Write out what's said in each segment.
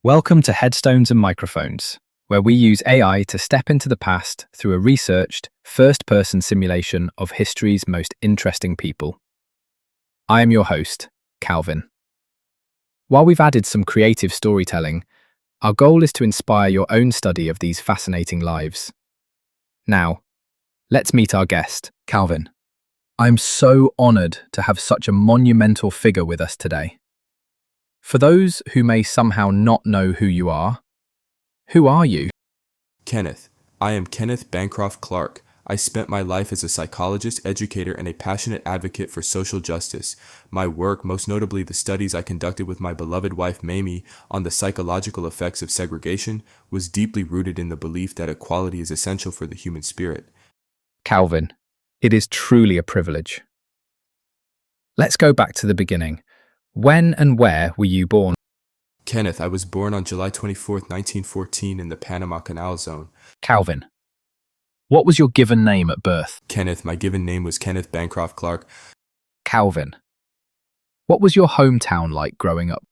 Welcome to Headstones and Microphones, where we use AI to step into the past through a researched, first-person simulation of history's most interesting people. I am your host, Calvin. While we've added some creative storytelling, our goal is to inspire your own study of these fascinating lives. Now, let's meet our guest, Calvin. I'm so honored to have such a monumental figure with us today. For those who may somehow not know who you are you? Kenneth. I am Kenneth Bancroft Clark. I spent my life as a psychologist, educator, and a passionate advocate for social justice. My work, most notably the studies I conducted with my beloved wife Mamie on the psychological effects of segregation, was deeply rooted in the belief that equality is essential for the human spirit. Calvin, it is truly a privilege. Let's go back to the beginning. When and where were you born? Kenneth, I was born on July 24th, 1914 in the Panama Canal Zone. Calvin, what was your given name at birth? Kenneth, my given name was Kenneth Bancroft Clark. Calvin, what was your hometown like growing up?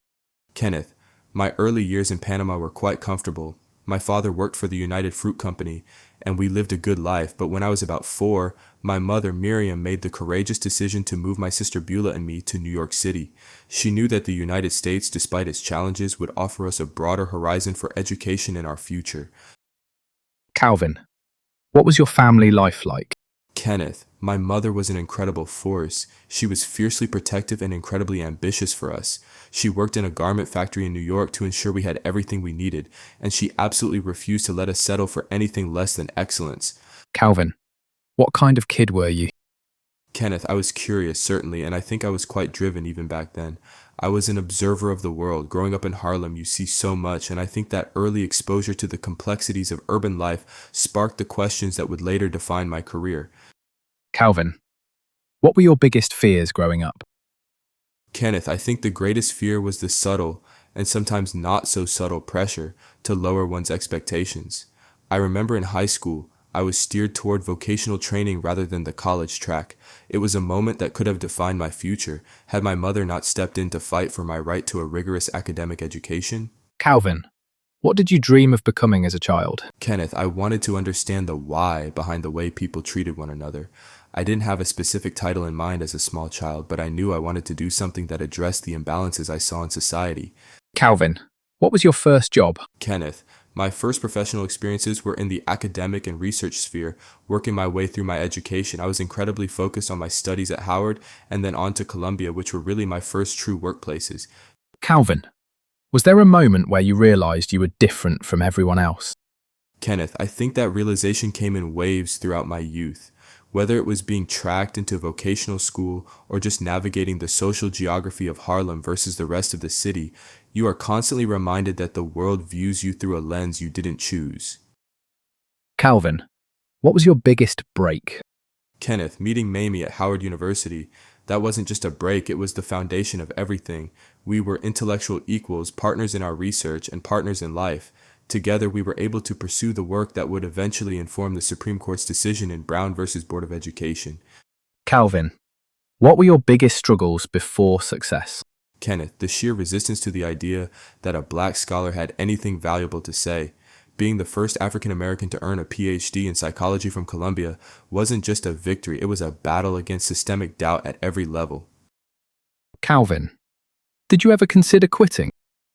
Kenneth, my early years in Panama were quite comfortable. My father worked for the United Fruit Company, and we lived a good life, but when I was about 4, my mother, Miriam, made the courageous decision to move my sister Beulah and me to New York City. She knew that the United States, despite its challenges, would offer us a broader horizon for education in our future. Calvin, what was your family life like? Kenneth, my mother was an incredible force. She was fiercely protective and incredibly ambitious for us. She worked in a garment factory in New York to ensure we had everything we needed, and she absolutely refused to let us settle for anything less than excellence. Calvin, what kind of kid were you? Kenneth, I was curious, certainly, and I think I was quite driven even back then. I was an observer of the world. Growing up in Harlem, you see so much, and I think that early exposure to the complexities of urban life sparked the questions that would later define my career. Calvin, what were your biggest fears growing up? Kenneth, I think the greatest fear was the subtle, and sometimes not so subtle, pressure to lower one's expectations. I remember in high school, I was steered toward vocational training rather than the college track. It was a moment that could have defined my future had my mother not stepped in to fight for my right to a rigorous academic education. Calvin, what did you dream of becoming as a child? Kenneth, I wanted to understand the why behind the way people treated one another. I didn't have a specific title in mind as a small child, but I knew I wanted to do something that addressed the imbalances I saw in society. Calvin, what was your first job? Kenneth, my first professional experiences were in the academic and research sphere, working my way through my education. I was incredibly focused on my studies at Howard and then on to Columbia, which were really my first true workplaces. Calvin, was there a moment where you realized you were different from everyone else? Kenneth, I think that realization came in waves throughout my youth. Whether it was being tracked into vocational school or just navigating the social geography of Harlem versus the rest of the city, you are constantly reminded that the world views you through a lens you didn't choose. Calvin, what was your biggest break? Kenneth, meeting Mamie at Howard University, that wasn't just a break, it was the foundation of everything. We were intellectual equals, partners in our research, and partners in life. Together, we were able to pursue the work that would eventually inform the Supreme Court's decision in Brown versus Board of Education. Calvin, what were your biggest struggles before success? Kenneth, the sheer resistance to the idea that a black scholar had anything valuable to say. Being the first African American to earn a PhD in psychology from Columbia wasn't just a victory, it was a battle against systemic doubt at every level. Calvin, did you ever consider quitting?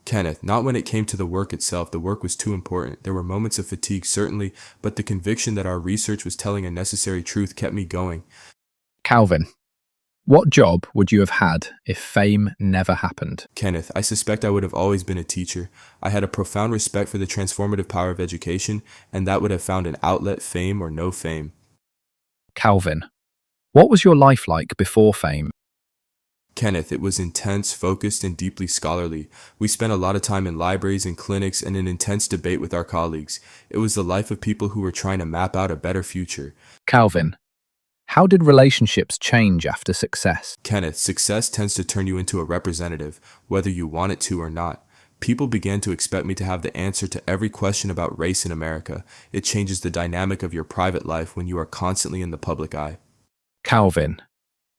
Kenneth, not when it came to the work itself. The work was too important. There were moments of fatigue, certainly, but the conviction that our research was telling a necessary truth kept me going. Calvin, what job would you have had if fame never happened? Kenneth, I suspect I would have always been a teacher. I had a profound respect for the transformative power of education, and that would have found an outlet, fame or no fame. Calvin, what was your life like before fame? Kenneth, it was intense, focused, and deeply scholarly. We spent a lot of time in libraries and clinics and in intense debate with our colleagues. It was the life of people who were trying to map out a better future. Calvin, how did relationships change after success? Kenneth, success tends to turn you into a representative, whether you want it to or not. People began to expect me to have the answer to every question about race in America. It changes the dynamic of your private life when you are constantly in the public eye. Calvin,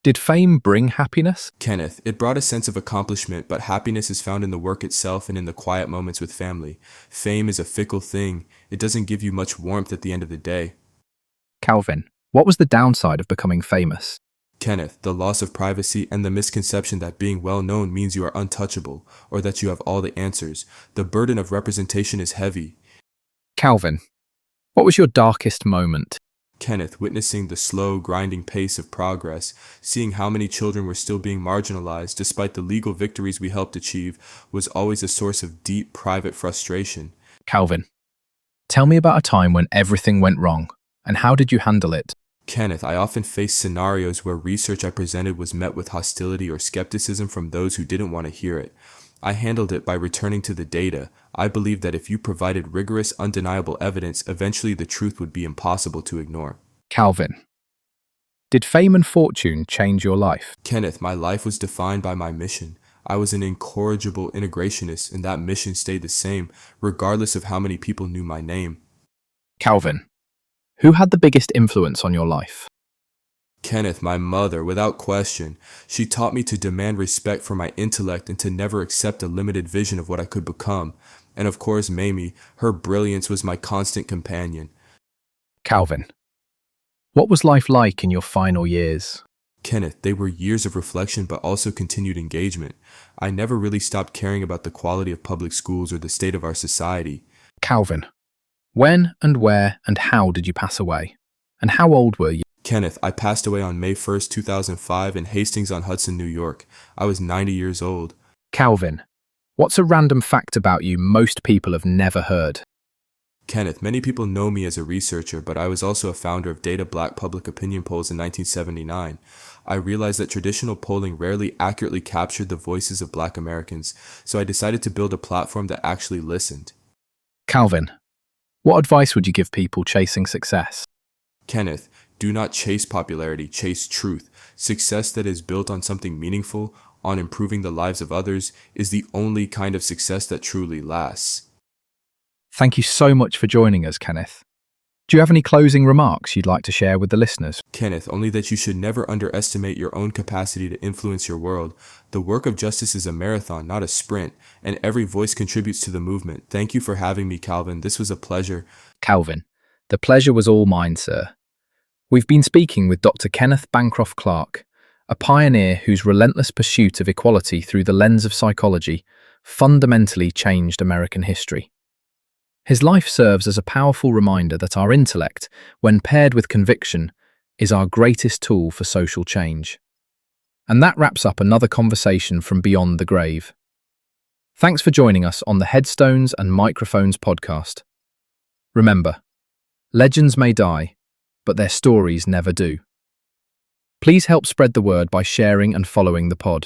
Did fame bring happiness? Kenneth, it brought a sense of accomplishment, but happiness is found in the work itself and in the quiet moments with family. Fame is a fickle thing. It doesn't give you much warmth at the end of the day. Calvin, what was the downside of becoming famous? Kenneth, the loss of privacy and the misconception that being well known means you are untouchable or that you have all the answers. The burden of representation is heavy. Calvin, what was your darkest moment? Kenneth, witnessing the slow, grinding pace of progress, seeing how many children were still being marginalized despite the legal victories we helped achieve, was always a source of deep, private frustration. Calvin, tell me about a time when everything went wrong, and how did you handle it? Kenneth, I often faced scenarios where research I presented was met with hostility or skepticism from those who didn't want to hear it. I handled it by returning to the data. I believed that if you provided rigorous, undeniable evidence, eventually the truth would be impossible to ignore. Calvin, did fame and fortune change your life? Kenneth, my life was defined by my mission. I was an incorrigible integrationist, and that mission stayed the same, regardless of how many people knew my name. Calvin, who had the biggest influence on your life? Kenneth, my mother, without question. She taught me to demand respect for my intellect and to never accept a limited vision of what I could become. And of course, Mamie, her brilliance was my constant companion. Calvin, what was life like in your final years? Kenneth, they were years of reflection but also continued engagement. I never really stopped caring about the quality of public schools or the state of our society. Calvin, when and where and how did you pass away? And how old were you? Kenneth, I passed away on May 1st, 2005 in Hastings-on-Hudson, New York. I was 90 years old. Calvin, what's a random fact about you most people have never heard? Kenneth, many people know me as a researcher, but I was also a founder of Data Black Public Opinion Polls in 1979. I realized that traditional polling rarely accurately captured the voices of Black Americans, so I decided to build a platform that actually listened. Calvin, what advice would you give people chasing success? Kenneth, do not chase popularity, chase truth. Success that is built on something meaningful, on improving the lives of others, is the only kind of success that truly lasts. Thank you so much for joining us, Kenneth. Do you have any closing remarks you'd like to share with the listeners? Kenneth, only that you should never underestimate your own capacity to influence your world. The work of justice is a marathon, not a sprint, and every voice contributes to the movement. Thank you for having me, Calvin. This was a pleasure. Calvin, the pleasure was all mine, sir. We've been speaking with Dr. Kenneth Bancroft Clark, a pioneer whose relentless pursuit of equality through the lens of psychology fundamentally changed American history. His life serves as a powerful reminder that our intellect, when paired with conviction, is our greatest tool for social change. And that wraps up another conversation from Beyond the Grave. Thanks for joining us on the Headstones and Microphones podcast. Remember, legends may die, but their stories never do. Please help spread the word by sharing and following the pod.